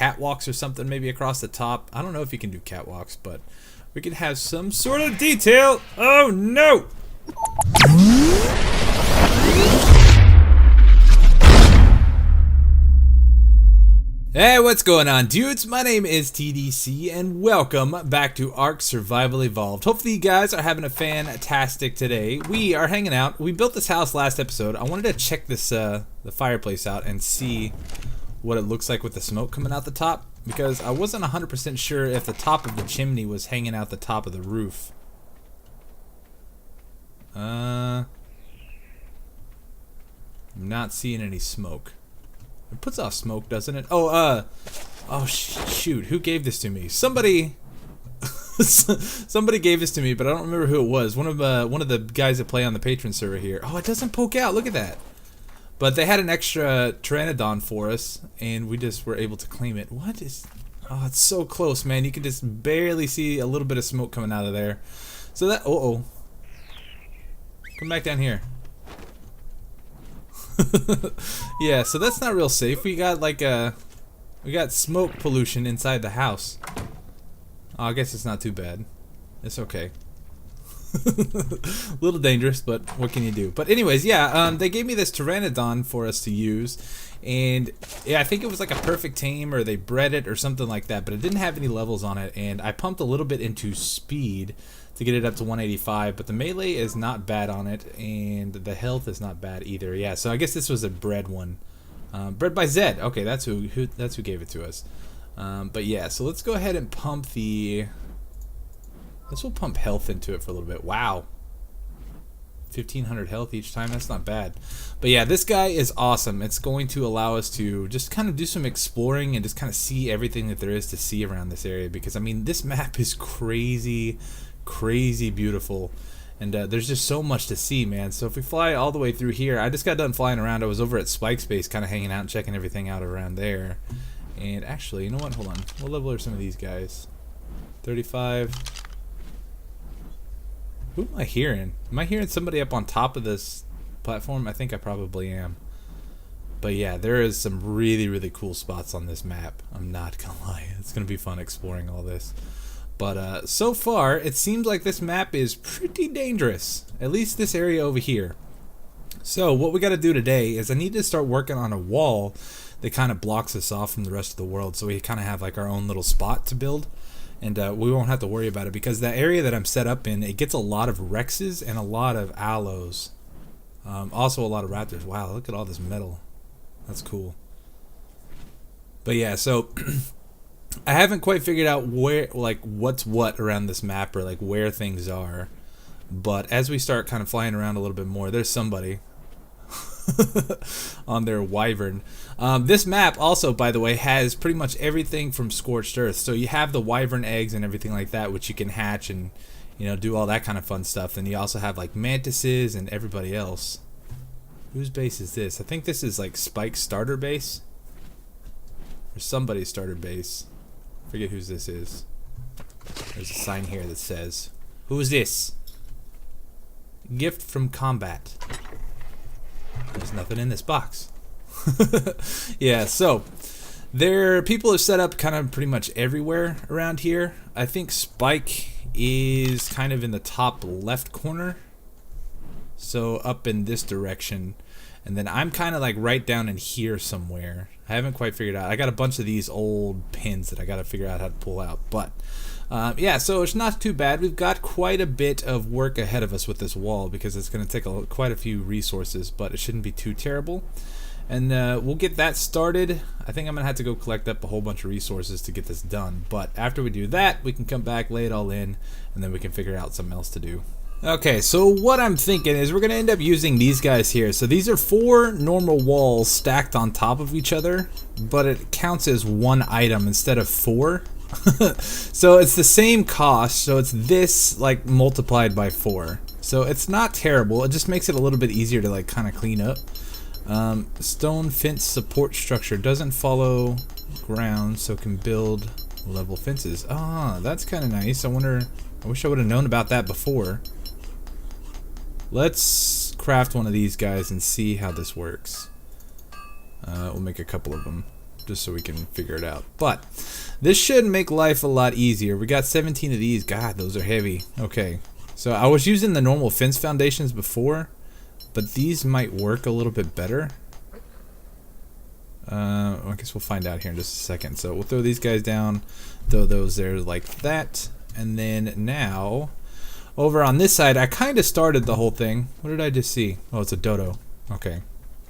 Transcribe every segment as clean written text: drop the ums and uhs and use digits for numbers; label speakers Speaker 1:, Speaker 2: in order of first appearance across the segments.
Speaker 1: catwalks or something maybe across the top. I don't know if you can do catwalks, but we can have some sort of detail. Oh no! Hey, what's going on, dudes? My name is TDC, and welcome back to ARK Survival Evolved. Hopefully you guys are having a fantastic today. We are hanging out. We built this house last episode. I wanted to check this the fireplace out and see what it looks like with the smoke coming out the top, because I wasn't 100% sure if the top of the chimney was hanging out the top of the roof. I'm not seeing any smoke. It puts off smoke, doesn't it? Oh, shoot, who gave this to me? Somebody gave this to me, but I don't remember who it was. One of the guys that play on the patron server here. Oh, it doesn't poke out, look at that. But they had an extra pteranodon for us, and we just were able to claim it. What is, oh, it's so close, man. You can just barely see a little bit of smoke coming out of there. So that, come back down here. Yeah, so that's not real safe. We got like we got smoke pollution inside the house. Oh, I guess it's not too bad. It's okay. A little dangerous, but what can you do? But anyways, yeah, they gave me this pteranodon for us to use, and yeah, I think it was like a perfect tame, or they bred it or something like that, but it didn't have any levels on it, and I pumped a little bit into speed to get it up to 185, but the melee is not bad on it, and the health is not bad either. Yeah, so I guess this was a bred one, bred by Zed. Okay, that's who gave it to us. But yeah, so let's go ahead and pump the. We'll pump health into it for a little bit. Wow, 1500 health each time. That's not bad. But yeah, this guy is awesome. It's going to allow us to just kind of do some exploring and just kind of see everything that there is to see around this area, because I mean, this map is crazy beautiful, and there's just so much to see, man. So if we fly all the way through here, I just got done flying around. I was over at Spike's base kind of hanging out and checking everything out around there. And actually, you know what, hold on, what level are some of these guys? 35. Who am I hearing? Am I hearing somebody up on top of this platform? I think I probably am. But yeah, there is some really cool spots on this map. I'm not gonna lie, it's gonna be fun exploring all this. But so far, it seems like this map is pretty dangerous. At least this area over here. So what we got to do today is I need to start working on a wall that kind of blocks us off from the rest of the world, so we kind of have like our own little spot to build. And we won't have to worry about it, because that area that I'm set up in, it gets a lot of Rexes and a lot of Aloes. Also a lot of Raptors. Wow, look at all this metal. That's cool. But yeah, so I haven't quite figured out where, like, what's what around this map, or like where things are. But as we start kind of flying around a little bit more, there's somebody on their wyvern. This map also, by the way, has pretty much everything from Scorched Earth. So you have the wyvern eggs and everything like that, which you can hatch and, you know, do all that kind of fun stuff. Then you also have like mantises and everybody else. Whose base is this? I think this is like Spike's starter base, or somebody's starter base. Forget whose this is. There's a sign here that says, "Who is this? Gift from combat." There's nothing in this box. Yeah, so people are set up kind of pretty much everywhere around here. I think Spike is kind of in the top left corner, so up in this direction, and then I'm kind of like right down in here somewhere. I haven't quite figured out. I got a bunch of these old pins that I got to figure out how to pull out, but yeah, so it's not too bad. We've got quite a bit of work ahead of us with this wall, because it's going to take quite a few resources, but it shouldn't be too terrible. And we'll get that started. I think I'm going to have to go collect up a whole bunch of resources to get this done, but after we do that, we can come back, lay it all in, and then we can figure out something else to do. Okay, so what I'm thinking is we're going to end up using these guys here. So these are 4 normal walls stacked on top of each other, but it counts as 1 item instead of 4. So it's the same cost, so it's this like multiplied by 4. So it's not terrible, it just makes it a little bit easier to like kind of clean up. Stone fence support structure doesn't follow ground, so can build level fences. Ah, that's kind of nice. I wish I would have known about that before. Let's craft one of these guys and see how this works. We'll make a couple of them. just so we can figure it out. But this should make life a lot easier. We got 17 of these. God, those are heavy. Okay, so I was using the normal fence foundations before, but these might work a little bit better. I guess we'll find out here in just a second. So we'll throw these guys down, throw those there like that, and then now over on this side, I kind of started the whole thing. What did I just see? Oh, it's a dodo. Okay.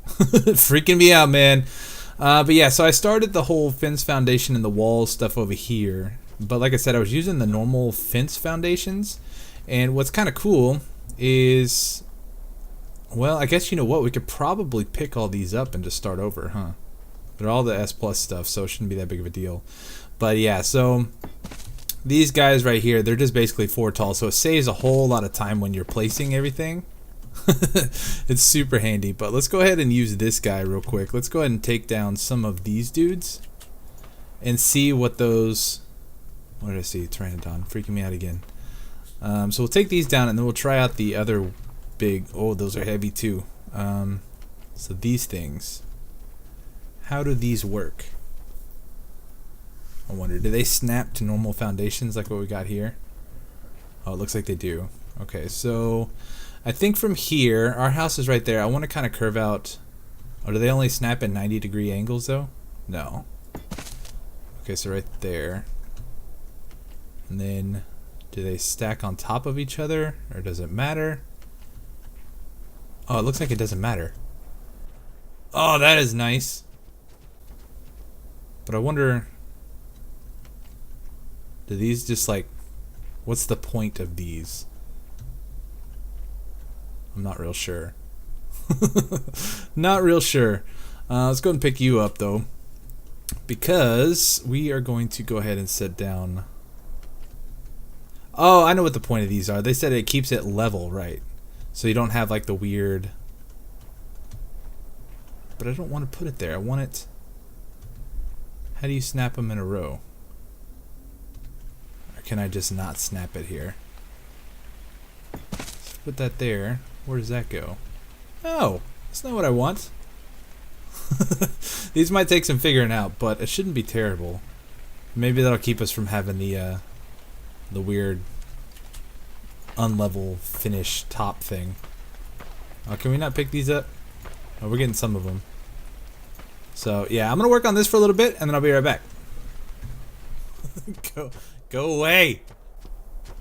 Speaker 1: Freaking me out, man. But yeah, so I started the whole fence foundation and the wall stuff over here. But like I said, I was using the normal fence foundations. And what's kind of cool is, well, I guess you know what? We could probably pick all these up and just start over, huh? They're all the S plus stuff, so it shouldn't be that big of a deal. But yeah, so these guys right here, they're just basically 4 tall, so it saves a whole lot of time when you're placing everything. It's super handy. But let's go ahead and use this guy real quick. Let's go ahead and take down some of these dudes and see what those, what did I see? Pteranodon, freaking me out again. So we'll take these down and then we'll try out the other big, oh, those are heavy too. So these things, how do these work? I wonder, do they snap to normal foundations like what we got here? Oh, it looks like they do. Okay, so I think from here, our house is right there. I want to kind of curve out. Oh, do they only snap at 90-degree angles though? No. Okay, so right there. And then do they stack on top of each other, or does it matter? Oh, it looks like it doesn't matter. Oh, that is nice. But I wonder, do these just like, what's the point of these? I'm not real sure. Not real sure. Let's go ahead and pick you up though, because we are going to go ahead and set down. Oh, I know what the point of these are. They said it keeps it level, right? So you don't have like the weird. But I don't want to put it there. I want it. How do you snap them in a row? Or can I just not snap it here? Let's put that there. Where does that go? Oh, that's not what I want. These might take some figuring out, but it shouldn't be terrible. Maybe that'll keep us from having the weird unlevel finish top thing. Oh, can we not pick these up? Oh, we're getting some of them. So yeah, I'm gonna work on this for a little bit, and then I'll be right back. Go away!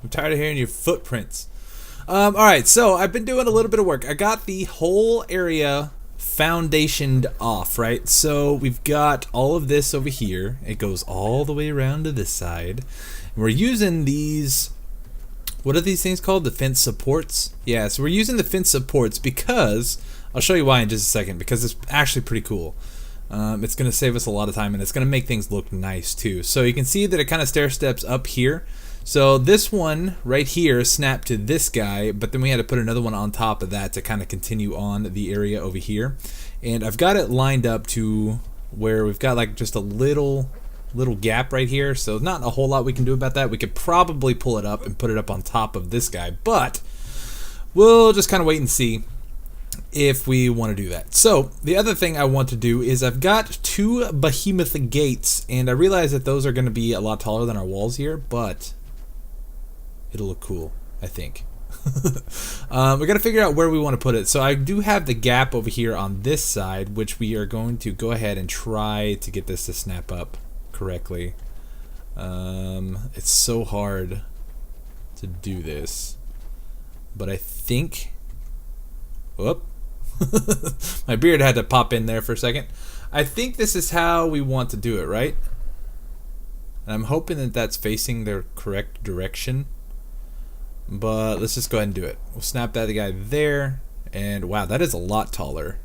Speaker 1: I'm tired of hearing your footprints. All right, so I've been doing a little bit of work. I got the whole area foundationed off, right? So we've got all of this over here. It goes all the way around to this side. We're using these, what are these things called? The fence supports? Yeah, so we're using the fence supports because, I'll show you why in just a second, because it's actually pretty cool. It's going to save us a lot of time, and it's going to make things look nice too. So you can see that it kind of stair steps up here. So this one right here snapped to this guy, but then we had to put another one on top of that to kind of continue on the area over here. And I've got it lined up to where we've got like just a little gap right here, so not a whole lot we can do about that. We could probably pull it up and put it up on top of this guy, but we'll just kind of wait and see if we want to do that. So the other thing I want to do is I've got 2 behemoth gates, and I realize that those are going to be a lot taller than our walls here, but it'll look cool, I think. We got to figure out where we want to put it. So I do have the gap over here on this side, which we are going to go ahead and try to get this to snap up correctly. It's so hard to do this, but I think, whoop, my beard had to pop in there for a second. I think this is how we want to do it, right? And I'm hoping that that's facing the correct direction, but let's just go ahead and do it. We'll snap that guy there, and wow, that is a lot taller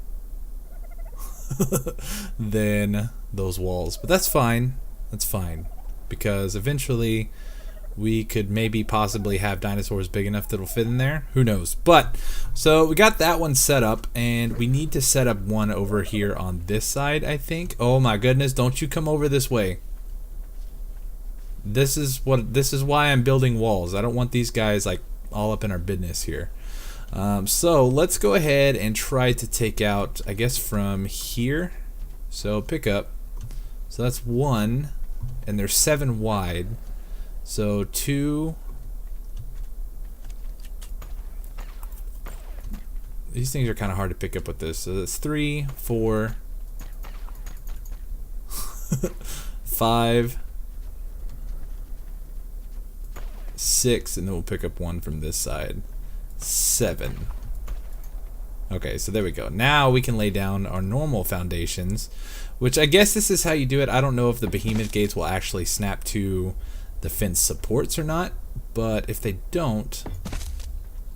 Speaker 1: than those walls, but that's fine. That's fine, because eventually we could maybe possibly have dinosaurs big enough that'll fit in there. Who knows? But so we got that one set up, and we need to set up one over here on this side, I think. Oh my goodness, don't you come over this way. This is why I'm building walls. I don't want these guys like all up in our business here. So let's go ahead and try to take out, I guess, from here. So pick up. So that's 1, and they're 7 wide. So 2. These things are kind of hard to pick up with this. So that's 3, 4, 5, 6, and then we'll pick up 1 from this side. 7. Okay, so there we go. Now we can lay down our normal foundations, which I guess this is how you do it. I don't know if the behemoth gates will actually snap to the fence supports or not, but if they don't,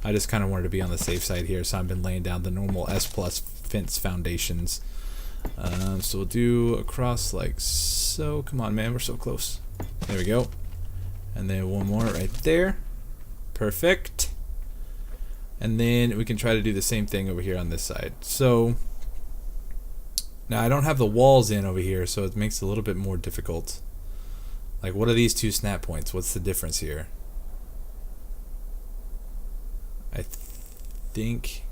Speaker 1: I just kind of wanted to be on the safe side here, so I've been laying down the normal S+ fence foundations. So we'll do across like so. Come on, man, we're so close. There we go. And then 1 more right there. Perfect. And then we can try to do the same thing over here on this side. So now I don't have the walls in over here, so it makes it a little bit more difficult. Like, what are these 2 snap points? What's the difference here? I think...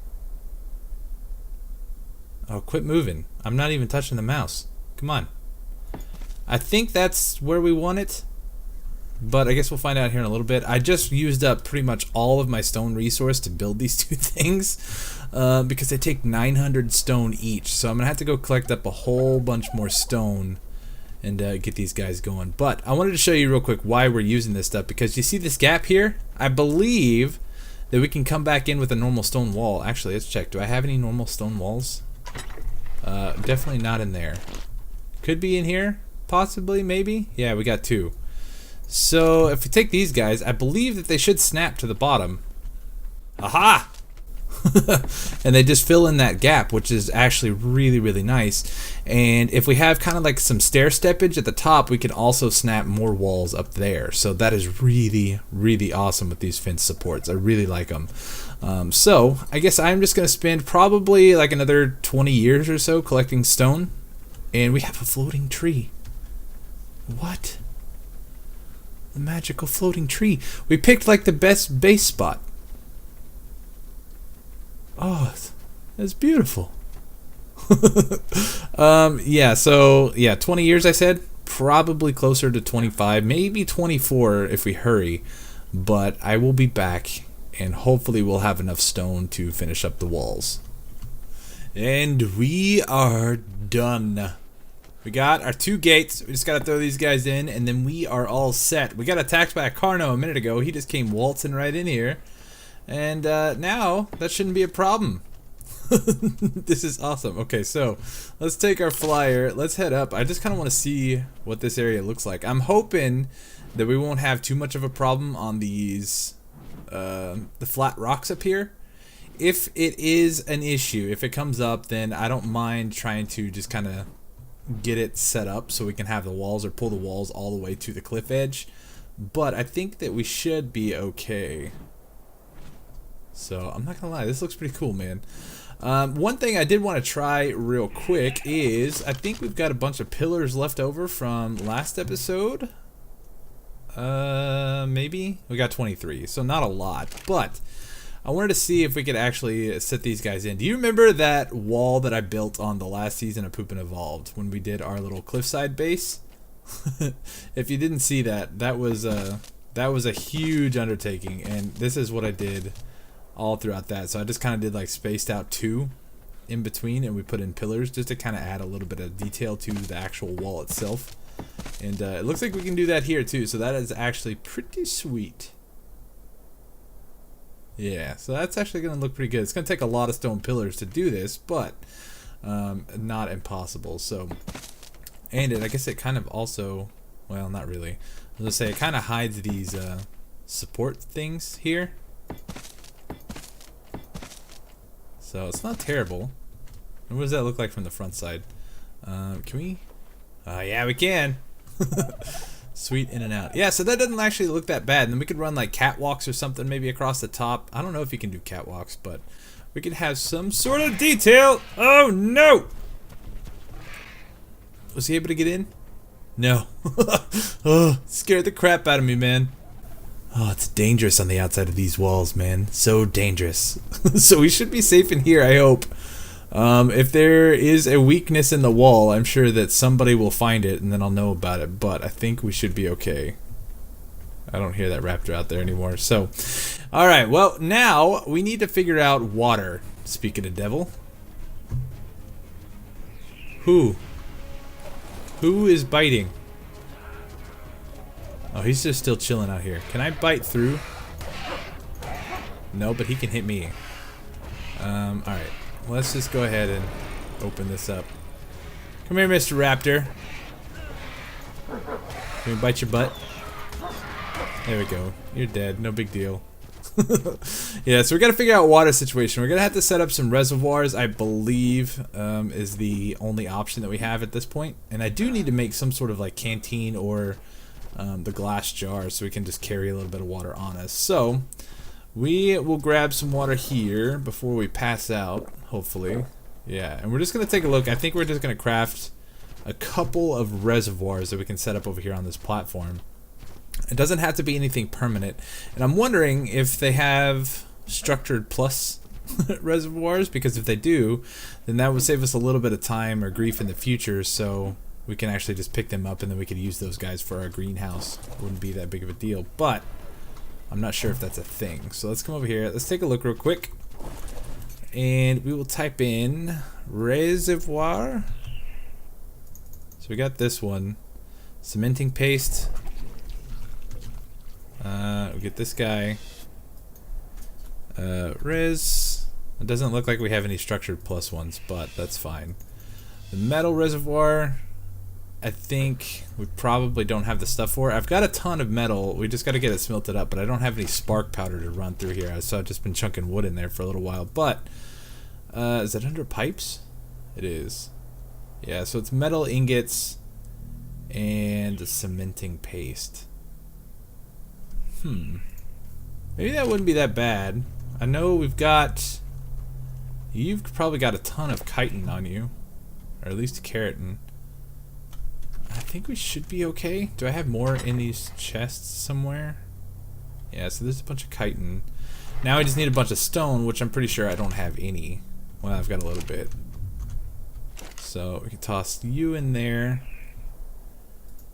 Speaker 1: Oh, quit moving. I'm not even touching the mouse. Come on. I think that's where we want it, but I guess we'll find out here in a little bit. I just used up pretty much all of my stone resource to build these 2 things because they take 900 stone each. So I'm going to have to go collect up a whole bunch more stone and get these guys going. But I wanted to show you real quick why we're using this stuff, because you see this gap here? I believe that we can come back in with a normal stone wall. Actually, let's check. Do I have any normal stone walls? Definitely not in there. Could be in here, possibly, maybe. Yeah, we got 2. So if we take these guys, I believe that they should snap to the bottom. Aha! And they just fill in that gap, which is actually really, really nice. And if we have kind of like some stair steppage at the top, we can also snap more walls up there. So that is really, really awesome with these fence supports. I really like them. So I guess I'm just going to spend probably like another 20 years or so collecting stone. And we have a floating tree. What? A magical floating tree. We picked like the best base spot. Oh, it's beautiful. Yeah, so yeah, 20 years I said, probably closer to 25, maybe 24 if we hurry, but I will be back and hopefully we'll have enough stone to finish up the walls. And we are done. We got our 2 gates. We just gotta throw these guys in and then we are all set. We got attacked by a Carno a minute ago. He just came waltzing right in here. And now that shouldn't be a problem. This is awesome. Okay, so let's take our flyer. Let's head up. I just kind of want to see what this area looks like. I'm hoping that we won't have too much of a problem on these the flat rocks up here. If it is an issue, if it comes up, then I don't mind trying to just kind of get it set up so we can have the walls or pull the walls all the way to the cliff edge. But I think that we should be okay. So I'm not gonna lie, this looks pretty cool, man. One thing I did want to try real quick is I think we've got a bunch of pillars left over from last episode. Maybe we got 23, so not a lot, but I wanted to see if we could actually set these guys in. Do you remember that wall that I built on the last season of Poopin' Evolved when we did our little cliffside base? If you didn't see that, that was a huge undertaking, and this is what I did all throughout that. So I just kind of did like spaced out 2 in between, and we put in pillars just to kind of add a little bit of detail to the actual wall itself. And it looks like we can do that here too, so that is actually pretty sweet. Yeah, so that's actually going to look pretty good. It's going to take a lot of stone pillars to do this, but not impossible. So, and I guess it kind of also, well, not really. I was going to say it kind of hides these support things here. So it's not terrible. And what does that look like from the front side? Can we? Yeah, we can. Sweet, in and out. Yeah, so that doesn't actually look that bad. And then we could run like catwalks or something maybe across the top. I don't know if you can do catwalks, but we could have some sort of detail. Oh no! Was he able to get in? No. Oh, scared the crap out of me, man. Oh, it's dangerous on the outside of these walls, man. So dangerous. So we should be safe in here, I hope. If there is a weakness in the wall, I'm sure that somebody will find it and then I'll know about it, but I think we should be okay. I don't hear that raptor out there anymore. So, alright, well, now we need to figure out water. Speaking of devil. Who is biting? Oh, he's just still chilling out here. Can I bite through? No, but he can hit me. Alright. Let's just go ahead and open this up. Come here, Mr. Raptor. Can we bite your butt? There we go. You're dead. No big deal. Yeah, so we got to figure out water situation. We're going to have to set up some reservoirs, I believe, is the only option that we have at this point. And I do need to make some sort of like canteen or the glass jar so we can just carry a little bit of water on us. So we will grab some water here before we pass out, hopefully. Yeah, and we're just going to take a look. I think we're just going to craft a couple of reservoirs that we can set up over here on this platform. It doesn't have to be anything permanent. And I'm wondering if they have structured plus reservoirs, because if they do, then that would save us a little bit of time or grief in the future, so we can actually just pick them up and then we could use those guys for our greenhouse. It wouldn't be that big of a deal, but I'm not sure if that's a thing. So let's come over here. Let's take a look real quick. And we will type in reservoir. So we got this one. Cementing paste. We get this guy. Res. It doesn't look like we have any structured plus ones, but that's fine. The metal reservoir, I think we probably don't have the stuff for. I've got a ton of metal. We just got to get it smelted up, but I don't have any spark powder to run through here. So I've just been chunking wood in there for a little while. But is it under pipes? It is. Yeah, so it's metal ingots and cementing paste. Maybe that wouldn't be that bad. I know we've got... You've probably got a ton of chitin on you. Or at least keratin. I think we should be okay. Do I have more in these chests somewhere? Yeah, so there's a bunch of chitin. Now I just need a bunch of stone, which I'm pretty sure I don't have any. Well, I've got a little bit. So we can toss you in there.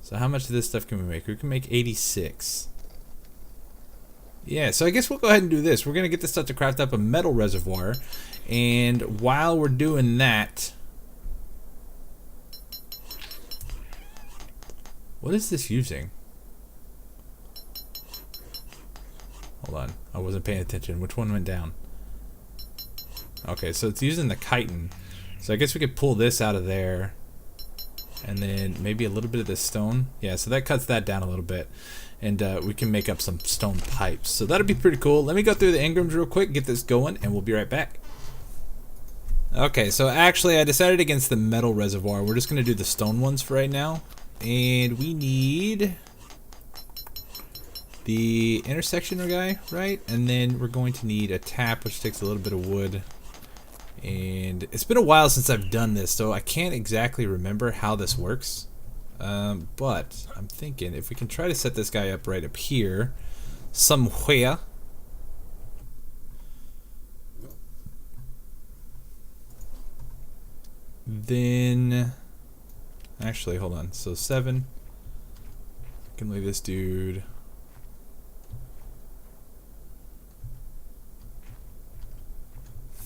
Speaker 1: So how much of this stuff can we make? We can make 86. Yeah, so I guess we'll go ahead and do this. We're going to get this stuff to craft up a metal reservoir. And while we're doing that... What is this using? Hold on. I wasn't paying attention. Which one went down? Okay, so it's using the chitin. So I guess we could pull this out of there. And then maybe a little bit of this stone. Yeah, so that cuts that down a little bit. And we can make up some stone pipes. So that'll be pretty cool. Let me go through the engrams real quick, get this going, and we'll be right back. Okay, so actually I decided against the metal reservoir. We're just going to do the stone ones for right now. And we need the intersectioner guy, right? And then we're going to need a tap, which takes a little bit of wood. And it's been a while since I've done this, so I can't exactly remember how this works. But I'm thinking if we can try to set this guy up right up here somewhere. Then actually, hold on. So 7. I can leave this dude.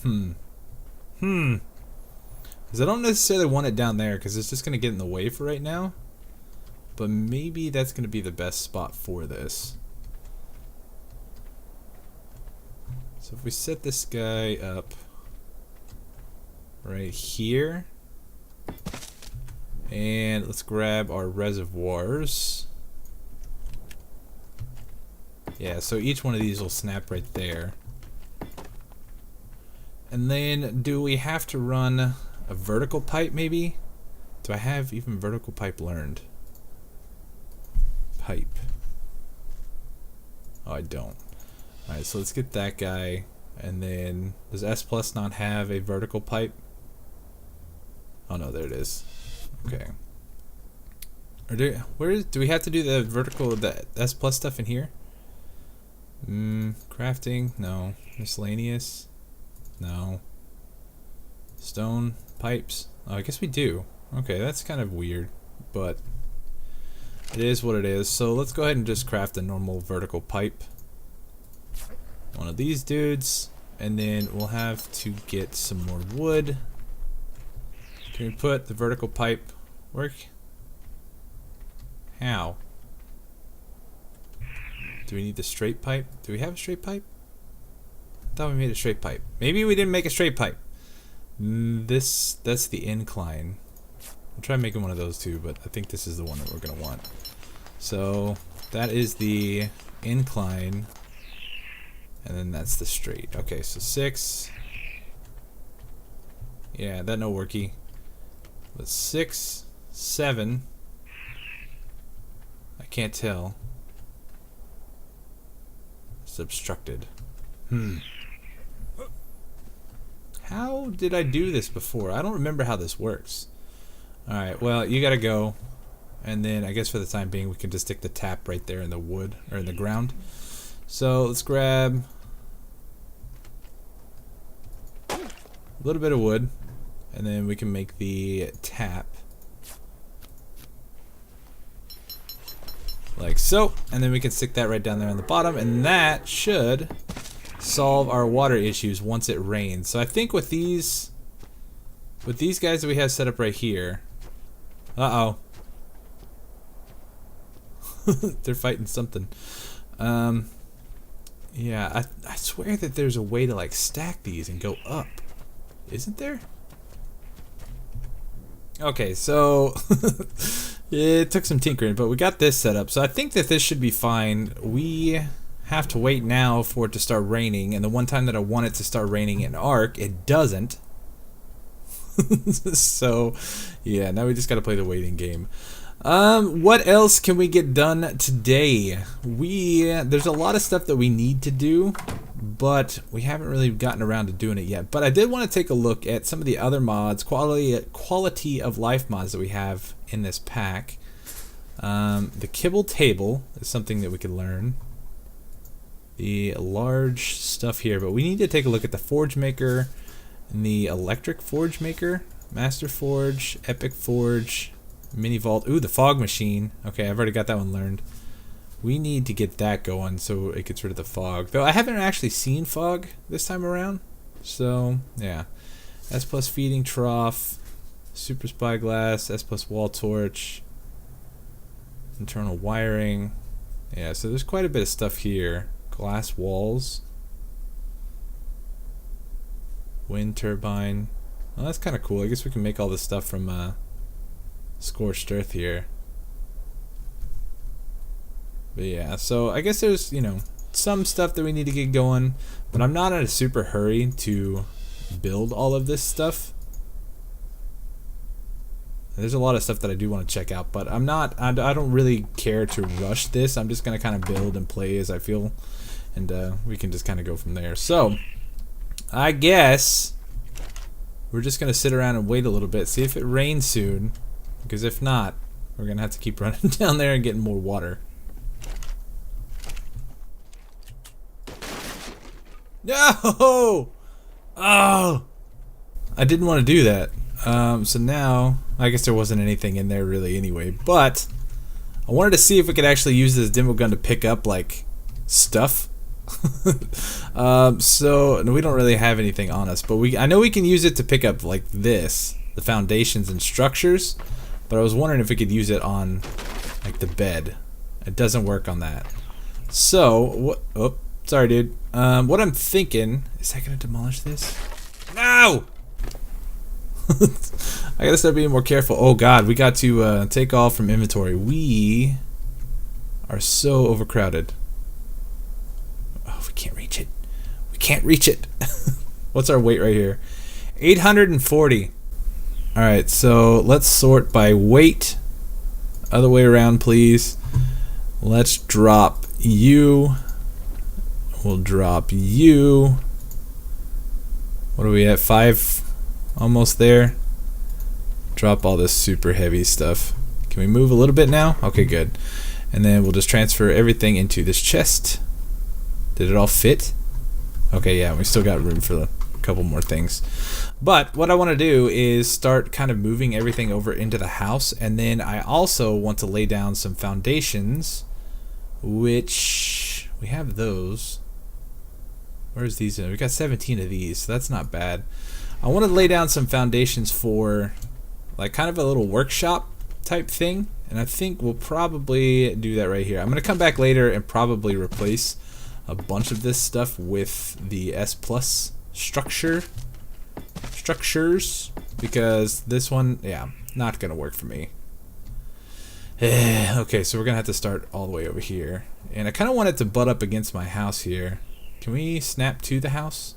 Speaker 1: Because I don't necessarily want it down there because it's just going to get in the way for right now. But maybe that's going to be the best spot for this. So if we set this guy up right here. And let's grab our reservoirs. Yeah, so each one of these will snap right there. And then do we have to run a vertical pipe maybe? Do I have even vertical pipe learned? Pipe. Oh, I don't. Alright, so let's get that guy. And then does S Plus not have a vertical pipe? Oh no, there it is. Okay. Or do we have to do the vertical, the S Plus stuff in here? Crafting? No. Miscellaneous? No. Stone pipes. Oh, I guess we do. Okay, that's kind of weird, but it is what it is. So let's go ahead and just craft a normal vertical pipe. One of these dudes, and then we'll have to get some more wood. Can we put the vertical pipe work? How? Do we need the straight pipe? Do we have a straight pipe? I thought we made a straight pipe. Maybe we didn't make a straight pipe. That's the incline. I'll try making one of those too, but I think this is the one that we're gonna want. So that is the incline, and then that's the straight. Okay, so 6. Yeah, that no worky. But 6, 7. I can't tell. It's obstructed. How did I do this before? I don't remember how this works. Alright, well, you gotta go. And then I guess for the time being we can just stick the tap right there in the wood, or in the ground. So let's grab a little bit of wood, and then we can make the tap. Like so. And then we can stick that right down there on the bottom, and that should solve our water issues once it rains. So I think with these guys that we have set up right here. Uh-oh. They're fighting something. Yeah, I swear that there's a way to like stack these and go up. Isn't there? Okay, so it took some tinkering, but we got this set up. So I think that this should be fine. We have to wait now for it to start raining, and the one time that I want it to start raining in ARK, it doesn't. So yeah, now we just gotta play the waiting game. What else can we get done today? There's a lot of stuff that we need to do, but we haven't really gotten around to doing it yet. But I did want to take a look at some of the other mods, quality of life mods that we have in this pack. The kibble table is something that we could learn. The large stuff here, but we need to take a look at the forge maker and the electric forge maker, master forge, epic forge, mini vault. Ooh, the fog machine. Okay, I've already got that one learned. We need to get that going so it gets rid of the fog. Though I haven't actually seen fog this time around. So yeah, S plus feeding trough, super spyglass, S plus wall torch, internal wiring. Yeah, so there's quite a bit of stuff here. Glass walls, wind turbine. Well, that's kind of cool. I guess we can make all this stuff from scorched earth here. But yeah, so I guess there's, you know, some stuff that we need to get going, but I'm not in a super hurry to build all of this stuff. There's a lot of stuff that I do want to check out, but I don't really care to rush this. I'm just going to kind of build and play as I feel, and we can just kind of go from there. So I guess we're just going to sit around and wait a little bit, see if it rains soon, because if not, we're going to have to keep running down there and getting more water. No! Oh! I didn't want to do that. So now, I guess there wasn't anything in there really anyway, but I wanted to see if we could actually use this demo gun to pick up, like, stuff. So no, we don't really have anything on us, but I know we can use it to pick up, like, this, the foundations and structures, but I was wondering if we could use it on, like, the bed. It doesn't work on that. So, what, oh, sorry dude. What I'm thinking, is that gonna demolish this? No! I gotta start being more careful. Oh god, we got to take off from inventory. We are so overcrowded. Oh, we can't reach it. We can't reach it. What's our weight right here? 840. Alright, so let's sort by weight. Other way around, please. Let's drop you. We'll drop you. What are we at? 5? Almost there. Drop all this super heavy stuff. Can we move a little bit now? Okay, good. And then we'll just transfer everything into this chest. Did it all fit? Okay, yeah, we still got room for a couple more things. But what I want to do is start kind of moving everything over into the house, and then I also want to lay down some foundations, which we have those. Where's these? We got 17 of these, so that's not bad. I want to lay down some foundations for like kind of a little workshop type thing, and I think we'll probably do that right here. I'm gonna come back later and probably replace a bunch of this stuff with the S plus structures, because this one, yeah, not gonna work for me. Okay, so we're gonna have to start all the way over here, and I kind of want it to butt up against my house here. Can we snap to the house?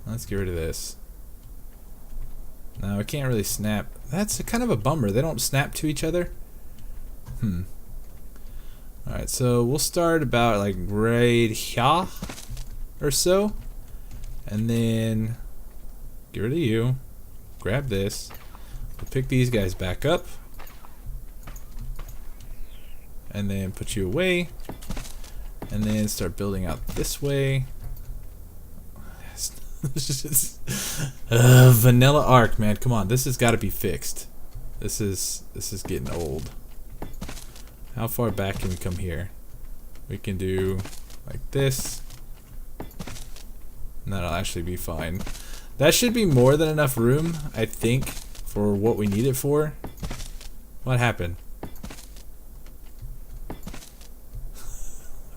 Speaker 1: Let's get rid of this. No, I can't really snap. That's kind of a bummer. They don't snap to each other. Alright, so we'll start about like right here or so. And then get rid of you. Grab this. We'll pick these guys back up. And then put you away. And then start building out this way. Vanilla ARK, man, come on, this has got to be fixed. This is getting old. How far back can we come here? We can do like this, and that'll actually be fine. That should be more than enough room, I think, for what we need it for. What happened?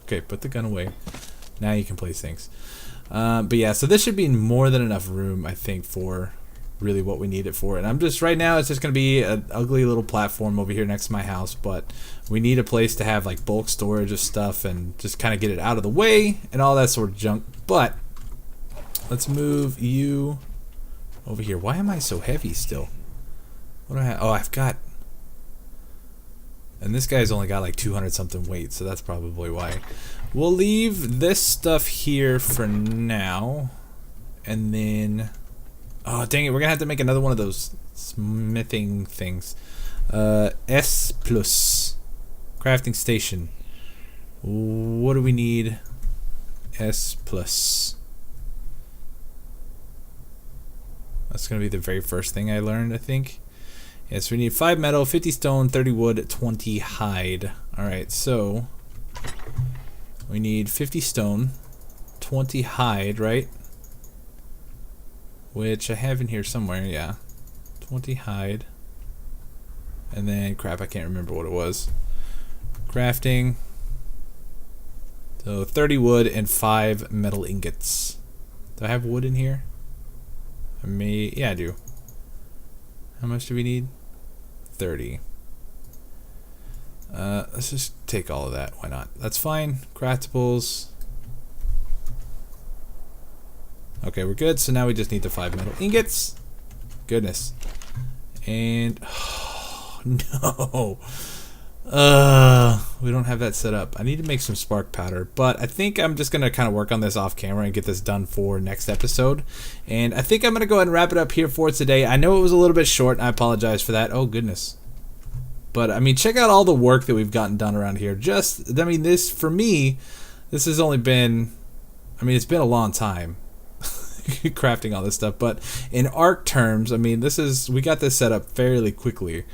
Speaker 1: Okay, put the gun away. Now you can place things. But yeah, so this should be more than enough room, I think, for really what we need it for. And I'm just, right now, it's just going to be an ugly little platform over here next to my house, but we need a place to have like bulk storage of stuff and just kind of get it out of the way and all that sort of junk. But let's move you over here. Why am I so heavy still? What do I have? Oh, I've got, and this guy's only got like 200 something weight, so that's probably why. We'll leave this stuff here for now, and then, oh dang it, we're gonna have to make another one of those smithing things. S plus crafting station. What do we need? S plus. That's gonna be the very first thing I learned, I think. Yes, we need 5 metal, 50 stone, 30 wood, 20 hide. Alright, so we need 50 stone, 20 hide, right? Which I have in here somewhere, yeah. 20 hide. And then, crap, I can't remember what it was. Crafting. So 30 wood and 5 metal ingots. Do I have wood in here? I may, yeah, I do. How much do we need? 30. Let's just take all of that. Why not? That's fine. Craftables. Okay, we're good. So now we just need the 5 metal ingots. Goodness. And oh, no. We don't have that set up. I need to make some spark powder, but I think I'm just gonna kind of work on this off camera and get this done for next episode. And I think I'm gonna go ahead and wrap it up here for today. I know it was a little bit short, and I apologize for that. Oh goodness. But I mean, check out all the work that we've gotten done around here. Just, I mean, this, for me, this has only been, I mean, it's been a long time crafting all this stuff, but in ARK terms, I mean, this is, we got this set up fairly quickly.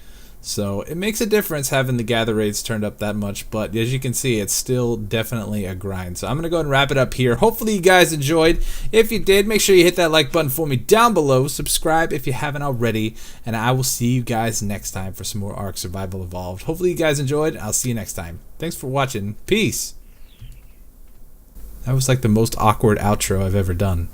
Speaker 1: So it makes a difference having the gather rates turned up that much, but as you can see, it's still definitely a grind. So I'm going to go ahead and wrap it up here. Hopefully you guys enjoyed. If you did, make sure you hit that like button for me down below. Subscribe if you haven't already, and I will see you guys next time for some more ARK Survival Evolved. Hopefully you guys enjoyed. I'll see you next time. Thanks for watching. Peace. That was like the most awkward outro I've ever done.